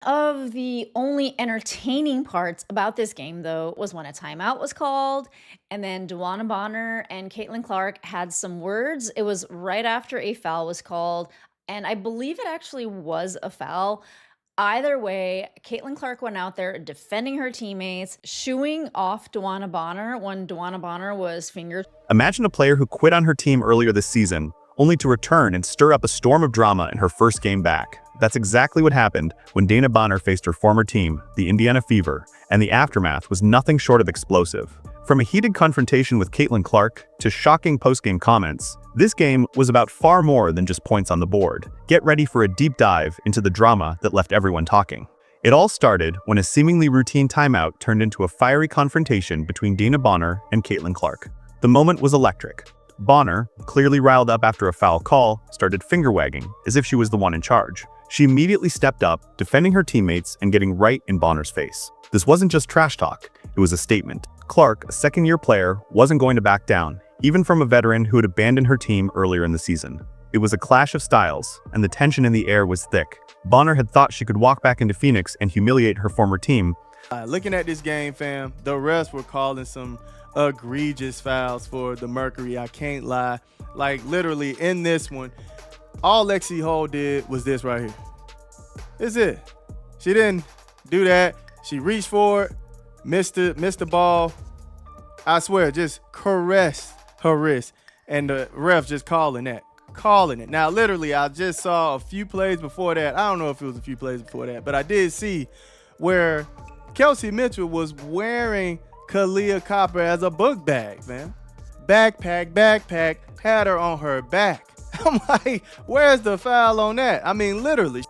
Of the only entertaining parts about this game, though, was when a timeout was called, and then DeWanna Bonner and Caitlin Clark had some words. It was right after a foul was called, and I believe it actually was a foul. Either way, Caitlin Clark went out there defending her teammates, shooing off DeWanna Bonner when DeWanna Bonner was fingered. Imagine a player who quit on her team earlier this season, only to return and stir up a storm of drama in her first game back. That's exactly what happened when Dana Bonner faced her former team, the Indiana Fever, and the aftermath was nothing short of explosive. From a heated confrontation with Caitlin Clark to shocking post-game comments, this game was about far more than just points on the board. Get ready for a deep dive into the drama that left everyone talking. It all started when a seemingly routine timeout turned into a fiery confrontation between Dana Bonner and Caitlin Clark. The moment was electric. Bonner, clearly riled up after a foul call, started finger-wagging as if she was the one in charge. She immediately stepped up, defending her teammates and getting right in Bonner's face. This wasn't just trash talk, it was a statement. Clark, a second-year player, wasn't going to back down, even from a veteran who had abandoned her team earlier in the season. It was a clash of styles, and the tension in the air was thick. Bonner had thought she could walk back into Phoenix and humiliate her former team. Looking at this game, fam, the refs were calling some egregious fouls for the Mercury. I can't lie. Like, literally, in this one, all Lexi Hall did was this right here. It's it. She didn't do that. She reached for it, missed the ball. I swear, just caressed her wrist. And the ref just calling it. Now, literally, I just saw a few plays before that. I don't know if it was a few plays before that, but I did see where Kelsey Mitchell was wearing Kalia Copper as a book bag, man. Backpack, had her on her back. I'm like, where's the foul on that? I mean, literally.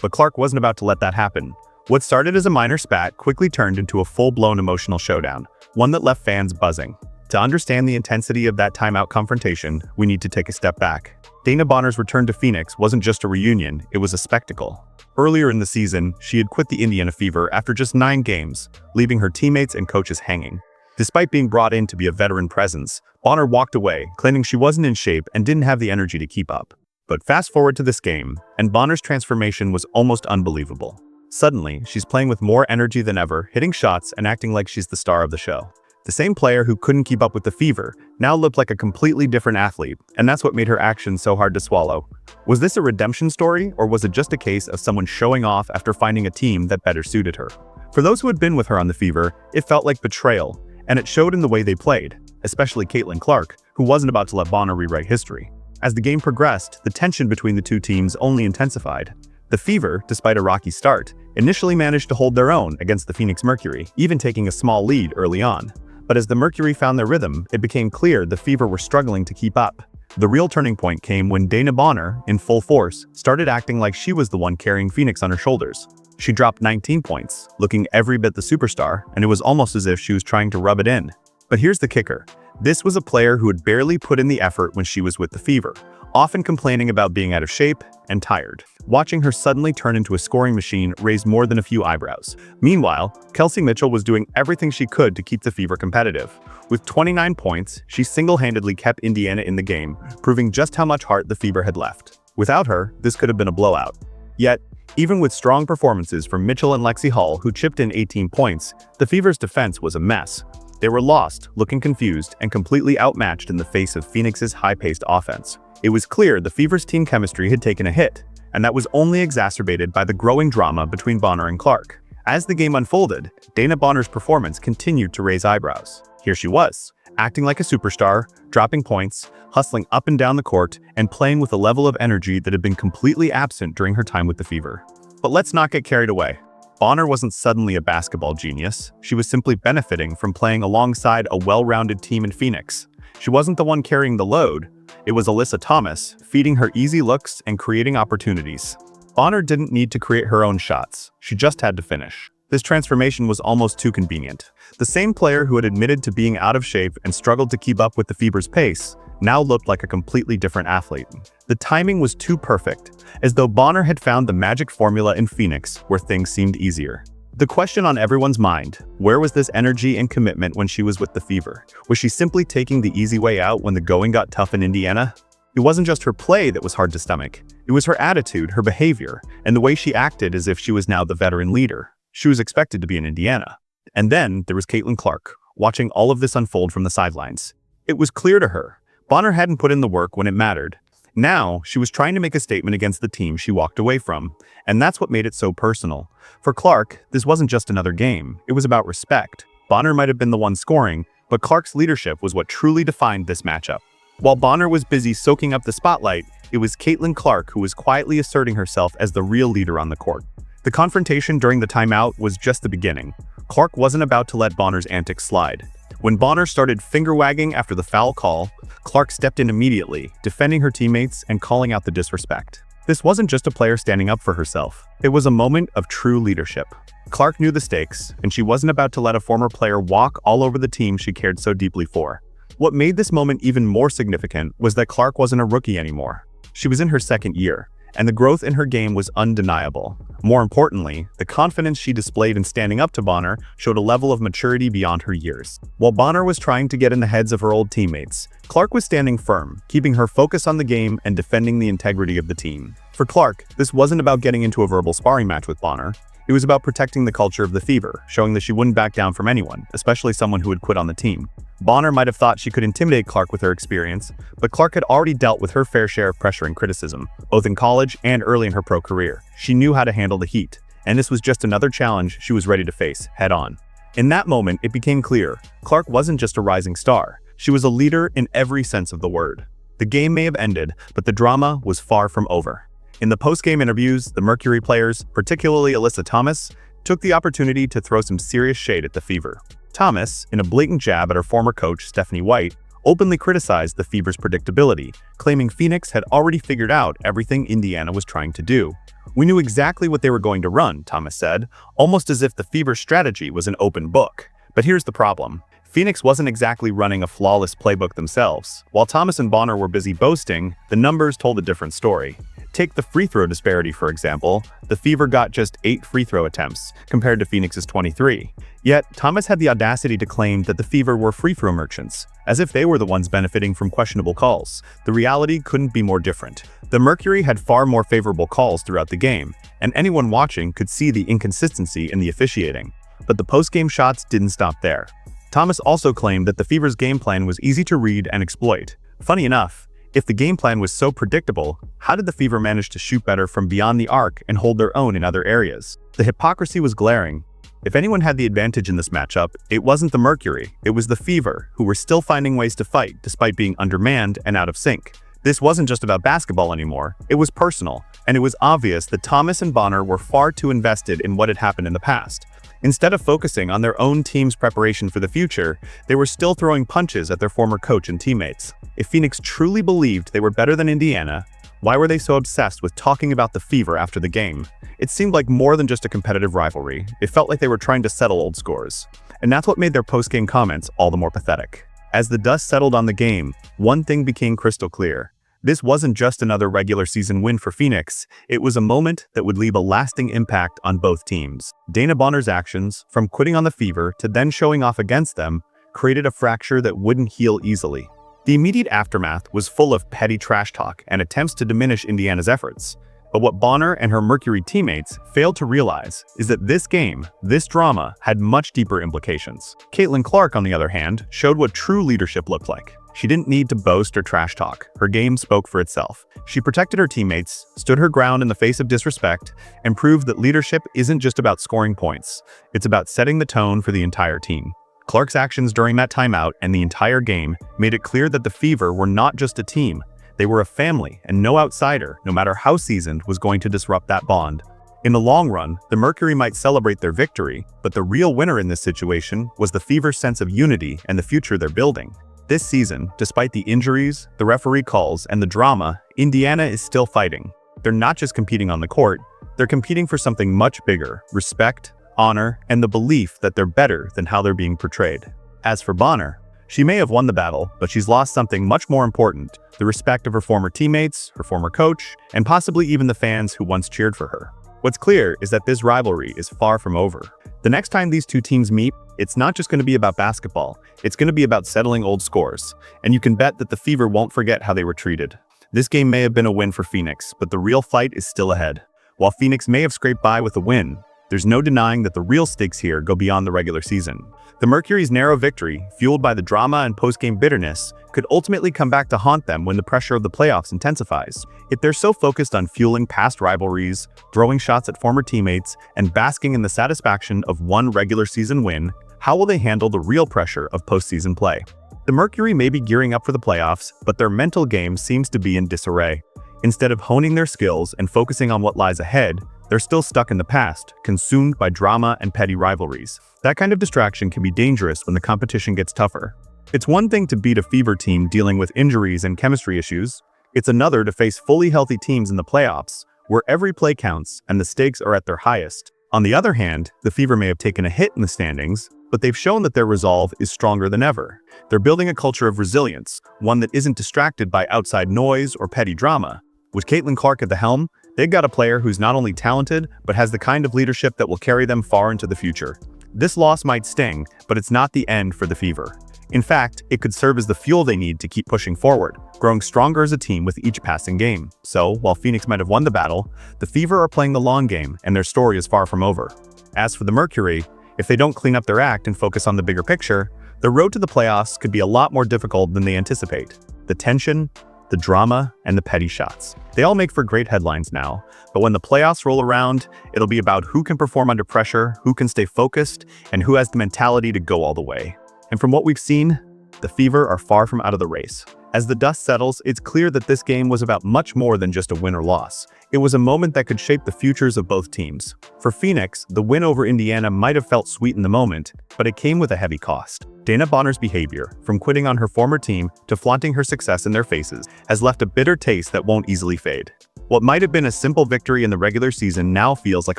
But Clark wasn't about to let that happen. What started as a minor spat quickly turned into a full-blown emotional showdown, one that left fans buzzing. To understand the intensity of that timeout confrontation, we need to take a step back. Dana Bonner's return to Phoenix wasn't just a reunion, it was a spectacle. Earlier in the season, she had quit the Indiana Fever after just 9 games, leaving her teammates and coaches hanging. Despite being brought in to be a veteran presence, Bonner walked away, claiming she wasn't in shape and didn't have the energy to keep up. But fast forward to this game, and Bonner's transformation was almost unbelievable. Suddenly, she's playing with more energy than ever, hitting shots and acting like she's the star of the show. The same player who couldn't keep up with the Fever now looked like a completely different athlete, and that's what made her actions so hard to swallow. Was this a redemption story, or was it just a case of someone showing off after finding a team that better suited her? For those who had been with her on the Fever, it felt like betrayal, and it showed in the way they played, especially Caitlin Clark, who wasn't about to let Bonner rewrite history. As the game progressed, the tension between the two teams only intensified. The Fever, despite a rocky start, initially managed to hold their own against the Phoenix Mercury, even taking a small lead early on. But as the Mercury found their rhythm, it became clear the Fever were struggling to keep up. The real turning point came when Dana Bonner, in full force, started acting like she was the one carrying Phoenix on her shoulders. She dropped 19 points, looking every bit the superstar, and it was almost as if she was trying to rub it in. But here's the kicker. This was a player who had barely put in the effort when she was with the Fever, often complaining about being out of shape and tired. Watching her suddenly turn into a scoring machine raised more than a few eyebrows. Meanwhile, Kelsey Mitchell was doing everything she could to keep the Fever competitive. With 29 points, she single-handedly kept Indiana in the game, proving just how much heart the Fever had left. Without her, this could have been a blowout. Yet, even with strong performances from Mitchell and Lexi Hall, who chipped in 18 points, the Fever's defense was a mess. They were lost, looking confused, and completely outmatched in the face of Phoenix's high-paced offense. It was clear the Fever's team chemistry had taken a hit, and that was only exacerbated by the growing drama between Bonner and Clark. As the game unfolded, Dana Bonner's performance continued to raise eyebrows. Here she was, acting like a superstar, dropping points, hustling up and down the court, and playing with a level of energy that had been completely absent during her time with the Fever. But let's not get carried away. Bonner wasn't suddenly a basketball genius. She was simply benefiting from playing alongside a well-rounded team in Phoenix. She wasn't the one carrying the load. It was Alyssa Thomas, feeding her easy looks and creating opportunities. Bonner didn't need to create her own shots. She just had to finish. This transformation was almost too convenient. The same player who had admitted to being out of shape and struggled to keep up with the Fever's pace now looked like a completely different athlete. The timing was too perfect, as though Bonner had found the magic formula in Phoenix where things seemed easier. The question on everyone's mind, where was this energy and commitment when she was with the Fever? Was she simply taking the easy way out when the going got tough in Indiana? It wasn't just her play that was hard to stomach. It was her attitude, her behavior, and the way she acted as if she was now the veteran leader. She was expected to be in Indiana. And then there was Caitlyn Clark, watching all of this unfold from the sidelines. It was clear to her. Bonner hadn't put in the work when it mattered. Now, she was trying to make a statement against the team she walked away from, and that's what made it so personal. For Clark, this wasn't just another game. It was about respect. Bonner might have been the one scoring, but Clark's leadership was what truly defined this matchup. While Bonner was busy soaking up the spotlight, it was Caitlyn Clark who was quietly asserting herself as the real leader on the court. The confrontation during the timeout was just the beginning. Clark wasn't about to let Bonner's antics slide. When Bonner started finger-wagging after the foul call, Clark stepped in immediately, defending her teammates and calling out the disrespect. This wasn't just a player standing up for herself. It was a moment of true leadership. Clark knew the stakes, and she wasn't about to let a former player walk all over the team she cared so deeply for. What made this moment even more significant was that Clark wasn't a rookie anymore. She was in her second year, and the growth in her game was undeniable. More importantly, the confidence she displayed in standing up to Bonner showed a level of maturity beyond her years. While Bonner was trying to get in the heads of her old teammates, Clark was standing firm, keeping her focus on the game and defending the integrity of the team. For Clark, this wasn't about getting into a verbal sparring match with Bonner. It was about protecting the culture of the Fever, showing that she wouldn't back down from anyone, especially someone who had quit on the team. Bonner might have thought she could intimidate Clark with her experience, but Clark had already dealt with her fair share of pressure and criticism, both in college and early in her pro career. She knew how to handle the heat, and this was just another challenge she was ready to face head-on. In that moment, it became clear, Clark wasn't just a rising star. She was a leader in every sense of the word. The game may have ended, but the drama was far from over. In the post-game interviews, the Mercury players, particularly Alyssa Thomas, took the opportunity to throw some serious shade at the Fever. Thomas, in a blatant jab at her former coach, Stephanie White, openly criticized the Fever's predictability, claiming Phoenix had already figured out everything Indiana was trying to do. "We knew exactly what they were going to run," Thomas said, almost as if the Fever's strategy was an open book. But here's the problem. Phoenix wasn't exactly running a flawless playbook themselves. While Thomas and Bonner were busy boasting, the numbers told a different story. Take the free throw disparity, for example. The Fever got just 8 free throw attempts, compared to Phoenix's 23. Yet, Thomas had the audacity to claim that the Fever were free throw merchants, as if they were the ones benefiting from questionable calls. The reality couldn't be more different. The Mercury had far more favorable calls throughout the game, and anyone watching could see the inconsistency in the officiating. But the post-game shots didn't stop there. Thomas also claimed that the Fever's game plan was easy to read and exploit. Funny enough, if the game plan was so predictable, how did the Fever manage to shoot better from beyond the arc and hold their own in other areas? The hypocrisy was glaring. If anyone had the advantage in this matchup, it wasn't the Mercury, it was the Fever, who were still finding ways to fight despite being undermanned and out of sync. This wasn't just about basketball anymore, it was personal, and it was obvious that Thomas and Bonner were far too invested in what had happened in the past. Instead of focusing on their own team's preparation for the future, they were still throwing punches at their former coach and teammates. If Phoenix truly believed they were better than Indiana, why were they so obsessed with talking about the Fever after the game? It seemed like more than just a competitive rivalry. It felt like they were trying to settle old scores. And that's what made their post-game comments all the more pathetic. As the dust settled on the game, one thing became crystal clear. This wasn't just another regular season win for Phoenix, it was a moment that would leave a lasting impact on both teams. Dana Bonner's actions, from quitting on the Fever to then showing off against them, created a fracture that wouldn't heal easily. The immediate aftermath was full of petty trash talk and attempts to diminish Indiana's efforts. But what Bonner and her Mercury teammates failed to realize is that this game, this drama, had much deeper implications. Caitlyn Clark, on the other hand, showed what true leadership looked like. She didn't need to boast or trash talk. Her game spoke for itself. She protected her teammates, stood her ground in the face of disrespect, and proved that leadership isn't just about scoring points. It's about setting the tone for the entire team. Clark's actions during that timeout and the entire game made it clear that the Fever were not just a team. They were a family, and no outsider, no matter how seasoned, was going to disrupt that bond. In the long run, the Mercury might celebrate their victory, but the real winner in this situation was the Fever's sense of unity and the future they're building. This season, despite the injuries, the referee calls, and the drama, Indiana is still fighting. They're not just competing on the court, they're competing for something much bigger: respect, honor, and the belief that they're better than how they're being portrayed. As for Bonner, she may have won the battle, but she's lost something much more important: the respect of her former teammates, her former coach, and possibly even the fans who once cheered for her. What's clear is that this rivalry is far from over. The next time these two teams meet, it's not just going to be about basketball, it's going to be about settling old scores. And you can bet that the Fever won't forget how they were treated. This game may have been a win for Phoenix, but the real fight is still ahead. While Phoenix may have scraped by with a win, there's no denying that the real stakes here go beyond the regular season. The Mercury's narrow victory, fueled by the drama and post-game bitterness, could ultimately come back to haunt them when the pressure of the playoffs intensifies. If they're so focused on fueling past rivalries, throwing shots at former teammates, and basking in the satisfaction of one regular season win, how will they handle the real pressure of postseason play? The Mercury may be gearing up for the playoffs, but their mental game seems to be in disarray. Instead of honing their skills and focusing on what lies ahead, they're still stuck in the past, consumed by drama and petty rivalries. That kind of distraction can be dangerous when the competition gets tougher. It's one thing to beat a Fever team dealing with injuries and chemistry issues. It's another to face fully healthy teams in the playoffs, where every play counts and the stakes are at their highest. On the other hand, the Fever may have taken a hit in the standings, but they've shown that their resolve is stronger than ever. They're building a culture of resilience, one that isn't distracted by outside noise or petty drama. With Caitlyn Clark at the helm, they've got a player who's not only talented, but has the kind of leadership that will carry them far into the future. This loss might sting, but it's not the end for the Fever. In fact, it could serve as the fuel they need to keep pushing forward, growing stronger as a team with each passing game. So, while Phoenix might have won the battle, the Fever are playing the long game, and their story is far from over. As for the Mercury, if they don't clean up their act and focus on the bigger picture, the road to the playoffs could be a lot more difficult than they anticipate. The tension, the drama, and the petty shots. They all make for great headlines now, but when the playoffs roll around, it'll be about who can perform under pressure, who can stay focused, and who has the mentality to go all the way. And from what we've seen, the Fever are far from out of the race. As the dust settles, it's clear that this game was about much more than just a win or loss. It was a moment that could shape the futures of both teams. For Phoenix, the win over Indiana might have felt sweet in the moment, but it came with a heavy cost. Dana Bonner's behavior, from quitting on her former team to flaunting her success in their faces, has left a bitter taste that won't easily fade. What might have been a simple victory in the regular season now feels like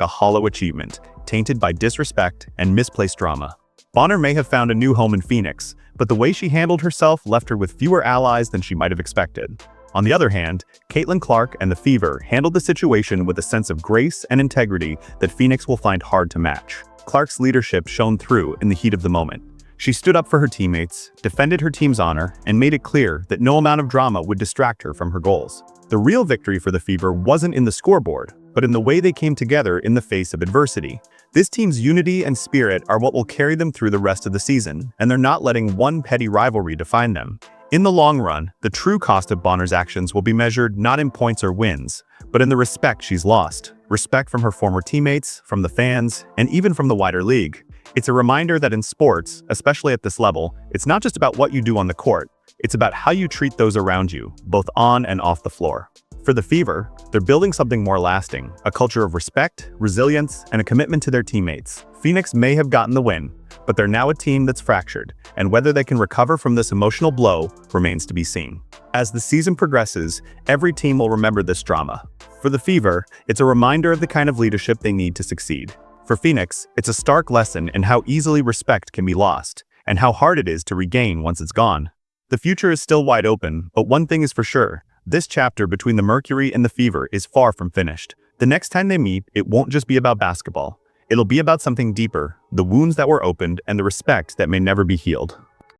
a hollow achievement, tainted by disrespect and misplaced drama. Bonner may have found a new home in Phoenix, but the way she handled herself left her with fewer allies than she might have expected. On the other hand, Caitlyn Clark and the Fever handled the situation with a sense of grace and integrity that Phoenix will find hard to match. Clark's leadership shone through in the heat of the moment. She stood up for her teammates, defended her team's honor, and made it clear that no amount of drama would distract her from her goals. The real victory for the Fever wasn't in the scoreboard, but in the way they came together in the face of adversity. This team's unity and spirit are what will carry them through the rest of the season, and they're not letting one petty rivalry define them. In the long run, the true cost of Bonner's actions will be measured not in points or wins, but in the respect she's lost. Respect from her former teammates, from the fans, and even from the wider league. It's a reminder that in sports, especially at this level, it's not just about what you do on the court, it's about how you treat those around you, both on and off the floor. For the Fever, they're building something more lasting, a culture of respect, resilience, and a commitment to their teammates. Phoenix may have gotten the win, but they're now a team that's fractured, and whether they can recover from this emotional blow remains to be seen. As the season progresses, every team will remember this drama. For the Fever, it's a reminder of the kind of leadership they need to succeed. For Phoenix, it's a stark lesson in how easily respect can be lost, and how hard it is to regain once it's gone. The future is still wide open, but one thing is for sure. This chapter between the Mercury and the Fever is far from finished. The next time they meet, it won't just be about basketball. It'll be about something deeper, the wounds that were opened and the respect that may never be healed.